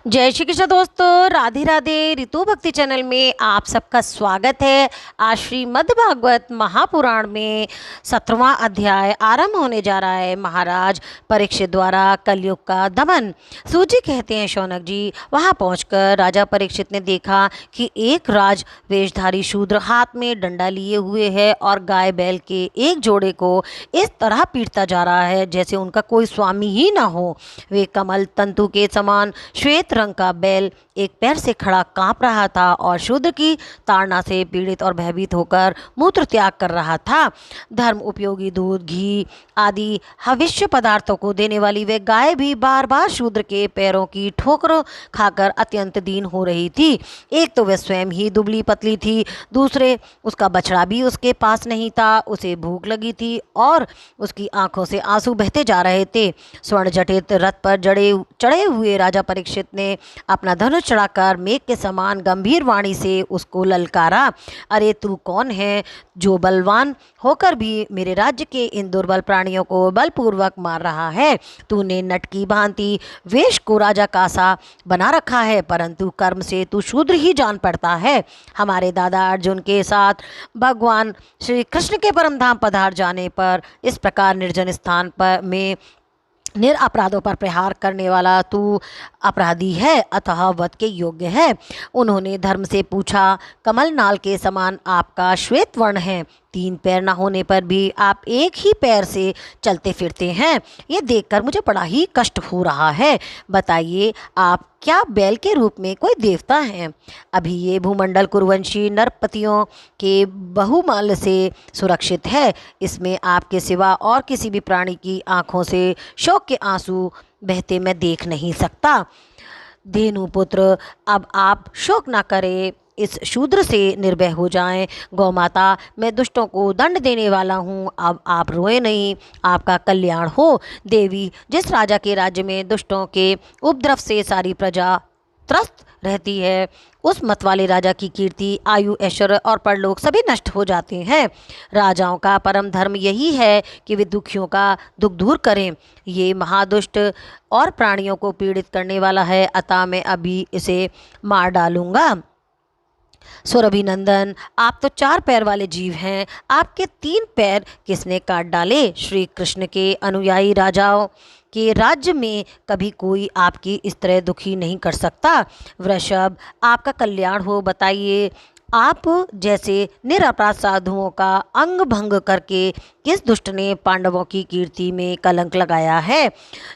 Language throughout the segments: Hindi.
जय श्री कृष्ण दोस्तों, राधे राधे। ऋतु भक्ति चैनल में आप सबका स्वागत है। आज श्रीमद् भागवत महापुराण में 17वां अध्याय आरंभ होने जा रहा है। महाराज परीक्षित द्वारा कलयुग का दमन। सूजी कहते हैं, शौनक जी वहां पहुंचकर राजा परीक्षित ने देखा कि एक राज वेशधारी शूद्र हाथ में डंडा लिए हुए है और गाय बैल के एक जोड़े को इस तरह पीटता जा रहा है जैसे उनका कोई स्वामी ही ना हो। वे कमल तंतु के समान श्वेत रंग का बैल एक पैर से खड़ा कांप रहा था और शूद्र की ताड़ना से पीड़ित और भयभीत होकर मूत्र त्याग कर रहा था। धर्म उपयोगी दूध, घी आदि हविष्य पदार्थों को देने वाली वे गाय भी बार बार शूद्र के पैरों की ठोकर खाकर अत्यंत दीन हो रही थी। एक तो वह स्वयं ही दुबली पतली थी, दूसरे उसका बछड़ा भी उसके पास नहीं था। उसे भूख लगी थी और उसकी आंखों से आंसू बहते जा रहे थे। स्वर्ण जटित रथ पर चढ़े हुए राजा परीक्षित ने अपना धनुष चढ़ाकर मेघ के समान गंभीर वाणी से उसको ललकारा। अरे तू कौन है जो बलवान होकर भी मेरे राज्य के इन दुर्बल प्राणियों को बलपूर्वक मार रहा है? तूने नट की भांति वेश को राजा का सा बना रखा है, परंतु कर्म से तू शूद्र ही जान पड़ता है। हमारे दादा अर्जुन के साथ भगवान श्री कृष्ण के परम धाम पधार जाने पर इस प्रकार निर्जन स्थान पर में निरपराधों पर प्रहार करने वाला तू अपराधी है, अतः वध के योग्य है। उन्होंने धर्म से पूछा, कमल नाल के समान आपका श्वेत वर्ण है, 3 पैर न होने पर भी आप एक ही पैर से चलते फिरते हैं। ये देखकर मुझे बड़ा ही कष्ट हो रहा है। बताइए, आप क्या बैल के रूप में कोई देवता हैं? अभी ये भूमंडल कुरुवंशी नरपतियों के बहुमल से सुरक्षित है। इसमें आपके सिवा और किसी भी प्राणी की आंखों से शोक के आंसू बहते मैं देख नहीं सकता। धेनुपुत्र, अब आप शोक ना करें, इस शूद्र से निर्भय हो जाएं। गौमाता, मैं दुष्टों को दंड देने वाला हूँ, अब आप रोए नहीं, आपका कल्याण हो। देवी, जिस राजा के राज्य में दुष्टों के उपद्रव से सारी प्रजा त्रस्त रहती है, उस मत वाले राजा की कीर्ति, आयु, ऐश्वर्य और परलोक सभी नष्ट हो जाते हैं। राजाओं का परम धर्म यही है कि वे दुखियों का दुख दूर करें। ये महादुष्ट और प्राणियों को पीड़ित करने वाला है, अतः मैं अभी इसे मार डालूंगा। सुरभिनंदन, आप तो 4 पैर वाले जीव हैं, आपके 3 पैर किसने काट डाले? श्री कृष्ण के अनुयायी राजाओं के राज्य में कभी कोई आपकी इस तरह दुखी नहीं कर सकता। वृषभ, आपका कल्याण हो। बताइए, आप जैसे निरपराध साधुओं का अंग भंग करके किस दुष्ट ने पांडवों की कीर्ति में कलंक लगाया है?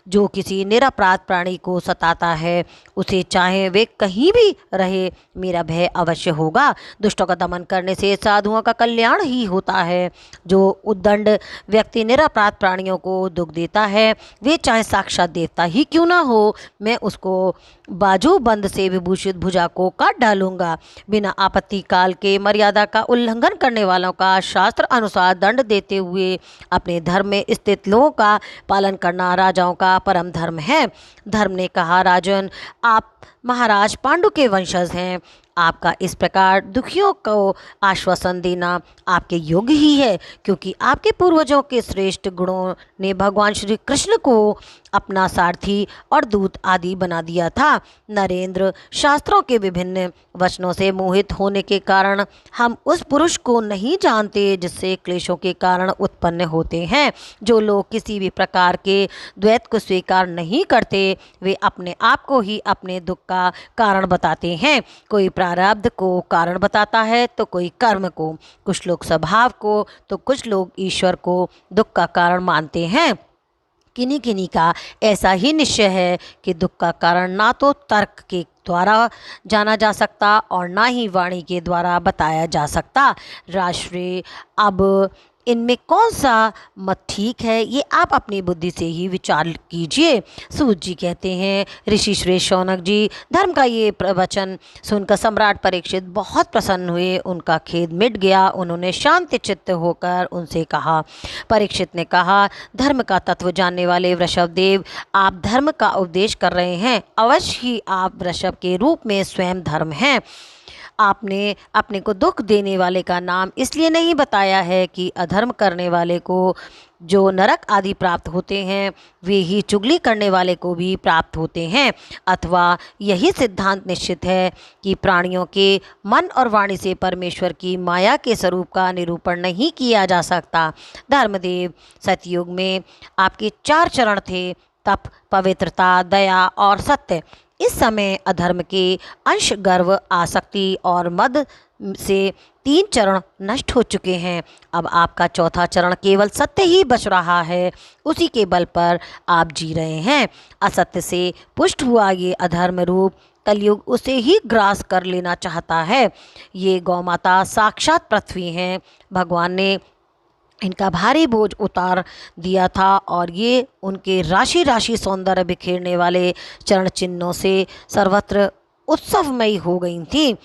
जो किसी निरपराध प्राणी को सताता है, उसे चाहे वे कहीं भी रहे, मेरा भय अवश्य होगा। दुष्टों का दमन करने से साधुओं का कल्याण ही होता है। जो उद्दंड व्यक्ति निरपराध प्राणियों को दुख देता है, वे चाहे साक्षात देवता ही क्यों ना हो, मैं उसको बाजू बंद से विभूषित भुजा को काट डालूंगा। बिना आपत्ति काल के मर्यादा का उल्लंघन करने वालों का शास्त्र अनुसार दंड देते हुए अपने धर्म में स्थित लोगों का पालन करना राजाओं का परम धर्म है। धर्म ने कहा, राजन, आप महाराज पांडु के वंशज हैं, आपका इस प्रकार दुखियों को आश्वासन देना आपके योग्य ही है, क्योंकि आपके पूर्वजों के श्रेष्ठ गुणों ने भगवान श्री कृष्ण को अपना सारथी और दूत आदि बना दिया था। नरेंद्र, शास्त्रों के विभिन्न वचनों से मोहित होने के कारण हम उस पुरुष को नहीं जानते जिससे क्लेशों के कारण उत्पन्न होते हैं। जो लोग किसी भी प्रकार के द्वैत को स्वीकार नहीं करते, वे अपने आप को ही अपने दुख का कारण बताते हैं। कोई प्रारब्ध को कारण बताता है तो कोई कर्म को, कुछ लोग स्वभाव को तो कुछ लोग ईश्वर को दुख का कारण मानते हैं। किन्हीं किन्हीं का ऐसा ही निश्चय है कि दुख का कारण ना तो तर्क के द्वारा जाना जा सकता और ना ही वाणी के द्वारा बताया जा सकता। राष्ट्रीय, अब इनमें कौन सा मत ठीक है, ये आप अपनी बुद्धि से ही विचार कीजिए। सूत जी कहते हैं, ऋषि श्रेष्ठ शौनक जी, धर्म का ये प्रवचन सुनकर सम्राट परीक्षित बहुत प्रसन्न हुए। उनका खेद मिट गया। उन्होंने शांति चित्त होकर उनसे कहा। परीक्षित ने कहा, धर्म का तत्व जानने वाले वृषभ देव, आप धर्म का उपदेश कर रहे हैं। अवश्य ही आप वृषभ के रूप में स्वयं धर्म हैं। आपने अपने को दुख देने वाले का नाम इसलिए नहीं बताया है कि अधर्म करने वाले को जो नरक आदि प्राप्त होते हैं वे ही चुगली करने वाले को भी प्राप्त होते हैं, अथवा यही सिद्धांत निश्चित है कि प्राणियों के मन और वाणी से परमेश्वर की माया के स्वरूप का निरूपण नहीं किया जा सकता। धर्मदेव, सतयुग में आपके 4 चरण थे, तप, पवित्रता, दया और सत्य। इस समय अधर्म के अंश, गर्व, आसक्ति और मद से 3 चरण नष्ट हो चुके हैं। अब आपका 4था चरण केवल सत्य ही बच रहा है, उसी के बल पर आप जी रहे हैं। असत्य से पुष्ट हुआ ये अधर्म रूप कलयुग उसे ही ग्रास कर लेना चाहता है। ये गौमाता साक्षात पृथ्वी हैं। भगवान ने इनका भारी बोझ उतार दिया था और ये उनके राशि राशि सौंदर्य बिखेरने वाले चरण चिन्हों से सर्वत्र उत्सवमयी हो गई थी।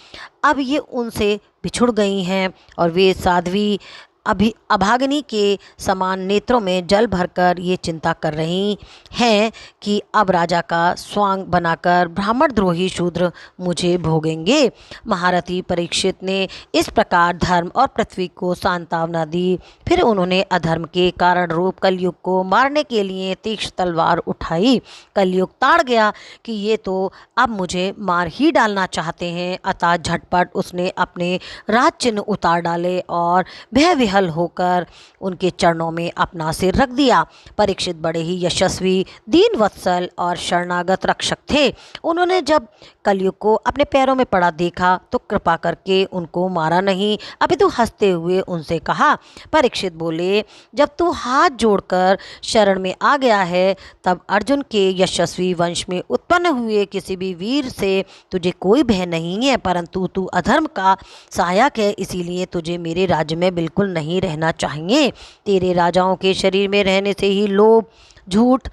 अब ये उनसे बिछुड़ गई हैं और वे साध्वी अभागिनी के समान नेत्रों में जल भरकर ये चिंता कर रही हैं कि अब राजा का स्वांग बनाकर ब्राह्मण द्रोही शूद्र मुझे भोगेंगे। महारथी परीक्षित ने इस प्रकार धर्म और पृथ्वी को सांत्वना दी। फिर उन्होंने अधर्म के कारण रूप कलयुग को मारने के लिए तीक्ष्ण तलवार उठाई। कलयुग ताड़ गया कि ये तो अब मुझे मार ही डालना चाहते हैं, अतः झटपट उसने अपने राज चिन्ह उतार डाले और भय होकर उनके चरणों में अपना सिर रख दिया। परीक्षित बड़े ही यशस्वी, दीन वत्सल और शरणागत रक्षक थे। उन्होंने जब कलयुग को अपने पैरों में पड़ा देखा तो कृपा करके उनको मारा नहीं, अपितु हंसते हुए उनसे कहा। परीक्षित बोले, जब तू हाथ जोड़कर शरण में आ गया है तब अर्जुन के यशस्वी वंश में उत्पन्न हुए किसी भी वीर से तुझे कोई भय नहीं है, परंतु तू अधर्म का सहायक है, इसीलिए तुझे मेरे राज्य में बिल्कुल नहीं रहना चाहिए। तेरे राजाओं के शरीर में रहने से ही लोभ, झूठ,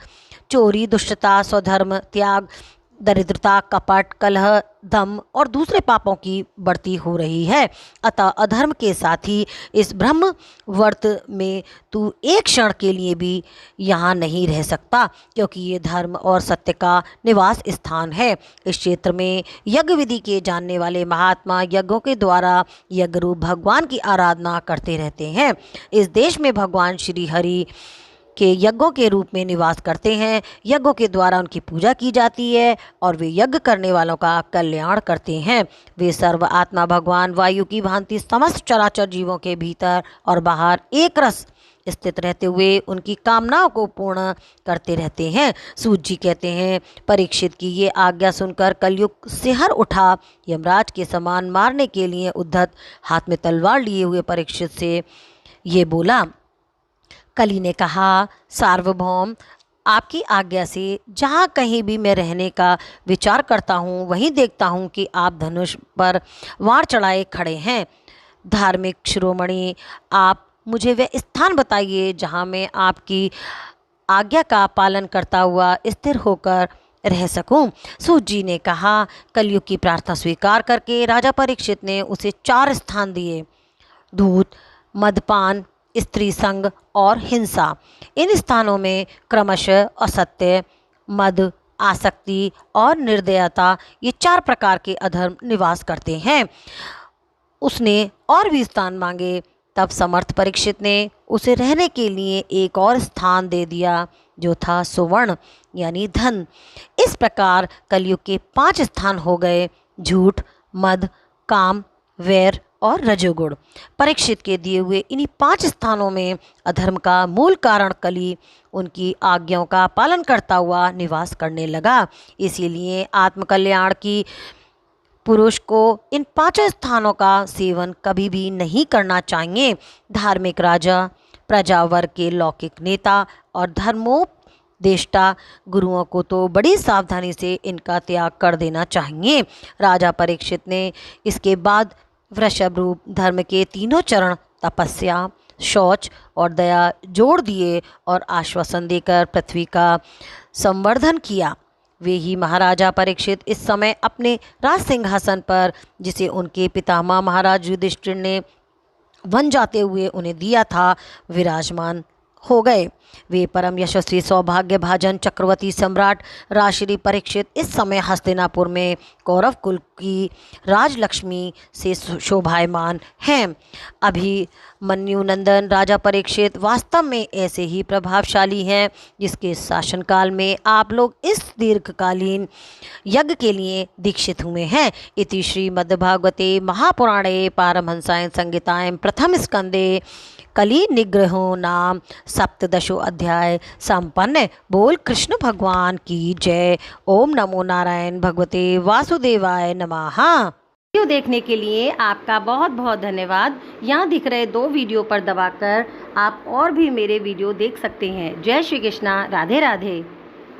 चोरी, दुष्टता, स्वधर्म त्याग, दरिद्रता, कपट, कलह, दम और दूसरे पापों की बढ़ती हो रही है। अतः अधर्म के साथ ही इस ब्रह्म वर्त में तू एक क्षण के लिए भी यहाँ नहीं रह सकता, क्योंकि ये धर्म और सत्य का निवास स्थान है। इस क्षेत्र में यज्ञ विधि के जानने वाले महात्मा यज्ञों के द्वारा यज्ञ रूप भगवान की आराधना करते रहते हैं। इस देश में भगवान श्री हरि के यज्ञों के रूप में निवास करते हैं। यज्ञों के द्वारा उनकी पूजा की जाती है और वे यज्ञ करने वालों का कल्याण करते हैं। वे सर्व आत्मा भगवान वायु की भांति समस्त चराचर जीवों के भीतर और बाहर एक रस स्थित रहते हुए उनकी कामनाओं को पूर्ण करते रहते हैं। सूत जी कहते हैं, परीक्षित की ये आज्ञा सुनकर कलयुग सिहर उठा। यमराज के समान मारने के लिए उद्धत हाथ में तलवार लिए हुए परीक्षित से ये बोला। कली ने कहा, सार्वभौम, आपकी आज्ञा से जहाँ कहीं भी मैं रहने का विचार करता हूँ वहीं देखता हूँ कि आप धनुष पर वार चढ़ाए खड़े हैं। धार्मिक शिरोमणि, आप मुझे वह स्थान बताइए जहाँ मैं आपकी आज्ञा का पालन करता हुआ स्थिर होकर रह सकूं। सूत जी ने कहा। कलयुग की प्रार्थना स्वीकार करके राजा परीक्षित ने उसे 4 स्थान दिए: धूत, मदपान, स्त्री संग और हिंसा। इन स्थानों में क्रमशः असत्य, मद, आसक्ति और निर्दयता, ये 4 प्रकार के अधर्म निवास करते हैं। उसने और भी स्थान मांगे, तब समर्थ परीक्षित ने उसे रहने के लिए एक और स्थान दे दिया, जो था सुवर्ण यानी धन। इस प्रकार कलयुग के 5 स्थान हो गए: झूठ, मद, काम, वैर और रजोगुण। परीक्षित के दिए हुए इन्हीं 5 स्थानों में अधर्म का मूल कारण कली उनकी आज्ञाओं का पालन करता हुआ निवास करने लगा। इसीलिए आत्मकल्याण की पुरुष को इन 5 स्थानों का सेवन कभी भी नहीं करना चाहिए। धार्मिक राजा, प्रजावर्ग के लौकिक नेता और धर्मोपदेष्टा गुरुओं को तो बड़ी सावधानी से इनका त्याग कर देना चाहिए। राजा परीक्षित ने इसके बाद वृषभ रूप धर्म के 3 चरण तपस्या, शौच और दया जोड़ दिए और आश्वासन देकर पृथ्वी का संवर्धन किया। वे ही महाराजा परीक्षित इस समय अपने राज सिंहासन पर, जिसे उनके पितामह महाराज युधिष्ठिर ने वन जाते हुए उन्हें दिया था, विराजमान हो गए। वे परम यशस्वी सौभाग्य भाजन चक्रवर्ती सम्राट राजश्री परीक्षित इस समय हस्तिनापुर में कौरव कुल की राजलक्ष्मी से शोभायमान हैं। अभिमन्यु नंदन राजा परीक्षित वास्तव में ऐसे ही प्रभावशाली हैं जिसके शासनकाल में आप लोग इस दीर्घकालीन यज्ञ के लिए दीक्षित हुए हैं। इति श्रीमद्भागवते महापुराणे पारमहंस्यां संहितायां प्रथम स्कंदे कली निग्रहो नाम सप्तदशो अध्याय संपन्न। बोल कृष्ण भगवान की जय। ओम नमो नारायण भगवते वासुदेवाय नमः। वीडियो देखने के लिए आपका बहुत बहुत धन्यवाद। यहाँ दिख रहे 2 वीडियो पर दबाकर आप और भी मेरे वीडियो देख सकते हैं। जय श्री कृष्णा, राधे राधे।